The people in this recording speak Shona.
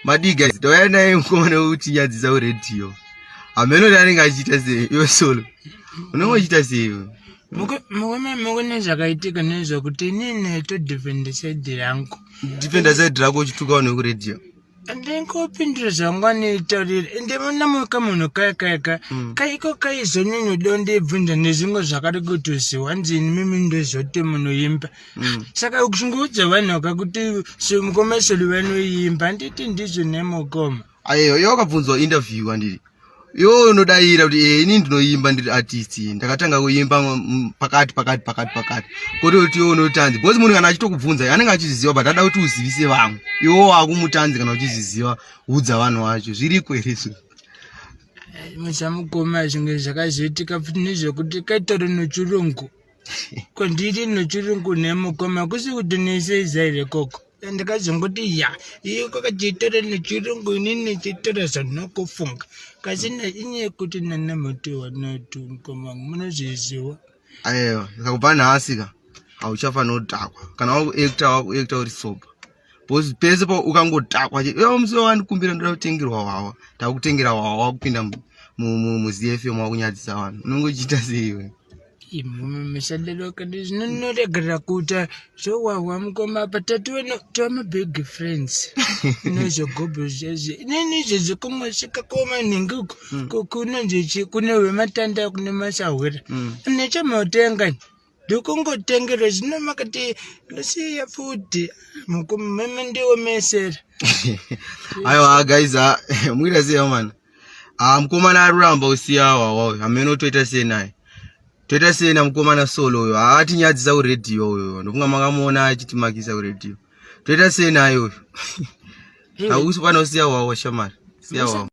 Madiga toyana imkona utinyadzisa radio. Ameno nani ngachita sei yo solo. Unochita sei iwe? Mukone zvakaitika nezvo kuti inini to defend side yangu. Defender side rako uchituka ne ku radio. Ndingopindura zvangwani taurira ende namuka munhu kaikaika kaiko kaizonyanya ndondibvunza nezvimwe zvakati kutoziwa nzini mimi ndozote munoimba saka ukushingoudza vanhu kuti semukomeseri vanoimba nditi ndizvo nemukoma ayo yakabvunzwa interview andiri yo unodaira kuti ini ndinoimba ndiri artist ndakatanga kuimba pakati kuti kuti unotanzi because munhu kana achitokubvunza anenge achiziva but ada kuti uzivise vamwe iwo akumutanzi kana uchiziziva udza vanhu vacho zviri kwereso musamukoma zvinge zvakazoitika futi nezvekuti kaitoro nochirungu kondiri nochirungu nemukoma kusi kuti neseizaire koko ndakazongoti ya iyo kwakachitora nechirungu inini chitora zvanokufunga kasina inye kuti nanamoto wanotungoma munozviziva ayo sakubva nhasika hauchafanira kutakwa kana wakuacta uri sober because pese pa ukangotakwa musi wandikumbira ndoda kutengerwa wawa ndakutengera wawa wakupinda muZifm wakunyadzisa vanhu unongochita sei iwe mishadelo kandi zvinoregera kuita zvowawa mukoma patatu toma big friends nezvogobo zvezve inini izvezvo kumwesvika komanhingi kunonzi kune wematanda kune masahwera nechamautenga ndokungotengera zvino makati losiya futi mukoma ndiwo mesera aiwa guys muita sei man mukomana aruramba usiya wawa ameno toita sei naye toita sei namukomana solo uyo atinyadzisa kuredhiyo uyo ndokunga makamuona achitimakisa kuredhiyo toita sei naye uyo hausi panosiya wawa shamari siya wawa